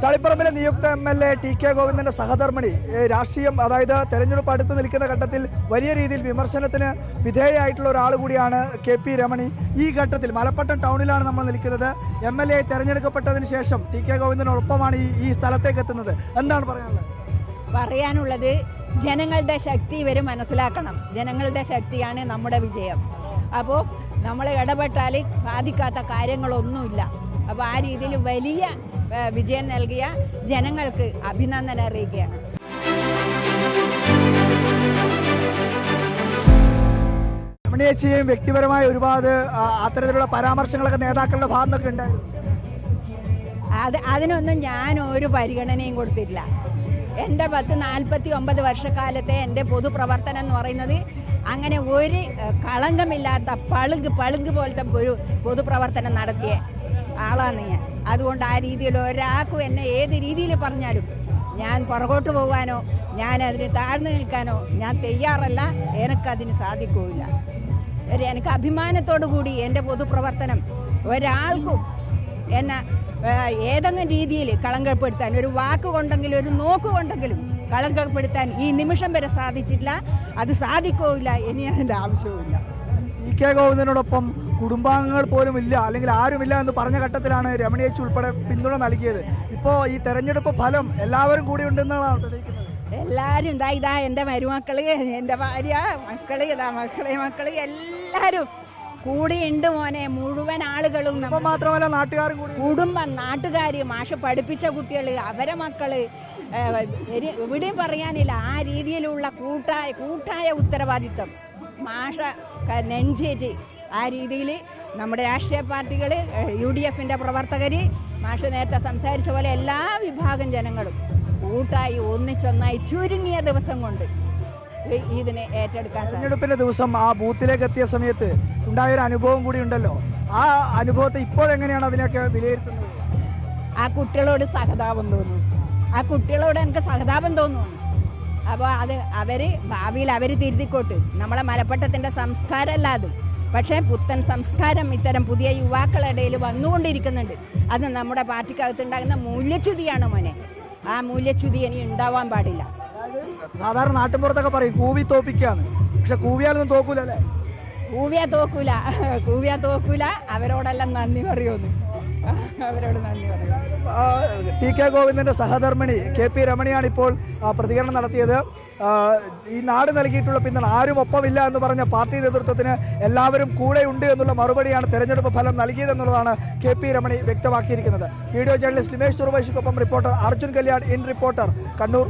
തളിപ്പറമ്പിലെ നിയുക്ത MLA TK ഗോവിന്ദന്റെ സഹധർമ്മിണി രാഷ്ട്രീയം, അതായത് തെരഞ്ഞെടുപ്പ് അടുത്ത് നിൽക്കുന്ന ഘട്ടത്തിൽ വലിയ രീതിയിൽ വിമർശനത്തിന് വിധേയമായിട്ടുള്ള ഒരാൾ കൂടിയാണ് KP രമണി. ഈ ഘട്ടത്തിൽ മലപ്പട്ടം ടൗണിലാണ് നമ്മൾ നിൽക്കുന്നത്. MLA തെരഞ്ഞെടുക്കപ്പെട്ടതിന് ശേഷം TK ഗോവിന്ദനൊപ്പമാണ് ഈ സ്ഥലത്തേക്ക് എത്തുന്നത്. എന്താണ് പറയാനുള്ളത്? ജനങ്ങളുടെ ശക്തി ഇവർ മനസ്സിലാക്കണം. ജനങ്ങളുടെ ശക്തിയാണ് നമ്മുടെ വിജയം. അപ്പോൾ നമ്മൾ ഇടപെട്ടാൽ സാധിക്കാത്ത കാര്യങ്ങളൊന്നുമില്ല. അപ്പോൾ ആ രീതിയിൽ വലിയ വിജയം നൽകിയ ജനങ്ങൾക്ക് അഭിനന്ദനം അറിയിക്കുകയാണ്. രമണിയേച്ചിയും വ്യക്തിപരമായ ഒരുപാട് അത്തരത്തിലുള്ള പരാമർശങ്ങളൊക്കെ നേതാക്കളുടെ ഭാഗത്തൊക്കെ ഉണ്ടായിരുന്നു. അതിനൊന്നും ഞാൻ ഒരു പരിഗണനയും കൊടുത്തില്ല. എൻ്റെ 49 വർഷക്കാലത്തെ എൻ്റെ പൊതുപ്രവർത്തനം എന്ന് പറയുന്നത് അങ്ങനെ ഒരു കളങ്കമില്ലാത്ത പളുങ്ക് പോലത്തെ ഒരു പൊതുപ്രവർത്തനം നടത്തിയ ആളാണ് ഞാൻ. അതുകൊണ്ട് ആ രീതിയിൽ ഒരാൾക്കും എന്നെ ഏത് രീതിയിൽ പറഞ്ഞാലും ഞാൻ പുറകോട്ട് പോകാനോ ഞാൻ അതിന് താഴ്ന്നു നിൽക്കാനോ ഞാൻ തയ്യാറല്ല. എനിക്കതിന് സാധിക്കില്ല. എനിക്ക് അഭിമാനത്തോടു കൂടി എൻ്റെ പൊതുപ്രവർത്തനം ഒരാൾക്കും എന്നെ ഏതെങ്കിലും രീതിയിൽ കളങ്കപ്പെടുത്താൻ, ഒരു വാക്ക് കൊണ്ടെങ്കിലും ഒരു നോക്ക് കൊണ്ടെങ്കിലും കളങ്കപ്പെടുത്താൻ ഈ നിമിഷം വരെ സാധിച്ചിട്ടില്ല. അത് സാധിക്കില്ല. ഇനി അതിൻ്റെ ആവശ്യവുമില്ല. TK ഗോവിന്ദനോടൊപ്പം കുടുംബാംഗങ്ങൾ പോലും ഇല്ല, അല്ലെങ്കിൽ ആരുമില്ല എന്ന് പറഞ്ഞ ഘട്ടത്തിലാണ് രമണിയേച്ചി ഉൾപ്പെടെ പിന്തുണ നൽകിയത്. ഇപ്പോൾ ഈ തെരഞ്ഞെടുപ്പ് ഫലം എല്ലാവരും കൂടി ഉണ്ടെന്നാണ് തെളിയിക്കുന്നത്. എല്ലാവരും ഇതാ എൻ്റെ മരുമക്കള്, എൻ്റെ ഭാര്യ, മക്കള്, മക്കള് എല്ലാവരും കൂടിയുണ്ട് മോനെ. മുഴുവൻ ആളുകളും മാത്രമല്ല നാട്ടുകാരും കൂടി, കുടുംബം, നാട്ടുകാര്, മാഷ പഠിപ്പിച്ച കുട്ടികൾ, അവരെ മക്കള്, എവിടെയും പറയാനില്ല. ആ രീതിയിലുള്ള കൂട്ടായ ഉത്തരവാദിത്വം മാഷ നെഞ്ചേറ്റ് ആ രീതിയിൽ നമ്മുടെ രാഷ്ട്രീയ പാർട്ടികൾ, UDFന്റെ പ്രവർത്തകർ, മാഷ നേരത്തെ സംസാരിച്ച പോലെ എല്ലാ വിഭാഗം ജനങ്ങളും കൂട്ടായി ഒന്നിച്ചൊന്നായി ചുരുങ്ങിയ ദിവസം കൊണ്ട് ഇതിനെ ഏറ്റെടുക്കാൻ. തെരഞ്ഞെടുപ്പിന്റെ ദിവസം ആ ബൂത്തിലേക്ക് എത്തിയ സമയത്ത് ഉണ്ടായൊരു അനുഭവം കൂടി ഉണ്ടല്ലോ. ആ അനുഭവത്തെ ഇപ്പോൾ എങ്ങനെയാണ് അതിനൊക്കെ വിലയിരുത്തുന്നത്? ആ കുട്ടികളോട് സഹതാപം തോന്നുന്നു. ആ കുട്ടികളോട് എനിക്ക് സഹതാപം തോന്നുന്നു. അപ്പോൾ അത് ഭാവിയിൽ അവർ തിരുത്തിക്കോട്ട്. നമ്മളെ മലപ്പട്ടത്തിൻ്റെ സംസ്കാരമല്ല അത്. പക്ഷേ പുത്തൻ സംസ്കാരം ഇത്തരം പുതിയ യുവാക്കളുടെ ഇടയിൽ വന്നുകൊണ്ടിരിക്കുന്നുണ്ട്. അത് നമ്മുടെ പാർട്ടിക്കകത്തുണ്ടാകുന്ന മൂല്യച്യുതിയാണ് മോനെ. ആ മൂല്യച്യുതി ഇനി ഉണ്ടാവാൻ പാടില്ല. സാധാരണ നാട്ടിൻപുറത്തൊക്കെ പറയും കൂവി തോപ്പിക്കാന്ന്. പക്ഷെ കൂവിയാലൊന്നും തോക്കൂല അല്ലേ? കൂവിയാ തോക്കൂല. അവരോടെല്ലാം നന്ദി പറയുമെന്ന്. അവരോട് നന്ദി പറയും. TK ഗോവിന്ദന്റെ സഹധർമ്മിണി KP രമണിയാണ് ഇപ്പോൾ പ്രതികരണം നടത്തിയത്. ഈ നാട് നൽകിയിട്ടുള്ള പിന്തുണ, ആരും ഒപ്പമില്ല എന്ന് പറഞ്ഞ പാർട്ടി നേതൃത്വത്തിന് എല്ലാവരും കൂടെ ഉണ്ട് എന്നുള്ള മറുപടിയാണ് തെരഞ്ഞെടുപ്പ് ഫലം നൽകിയതെന്നുള്ളതാണ് KP രമണി വ്യക്തമാക്കിയിരിക്കുന്നത്. വീഡിയോ ജേർണലിസ്റ്റ് ലിമേഷ് തുറവശിക്കൊപ്പം reporter Arjun Kalyan, in reporter, Kannur.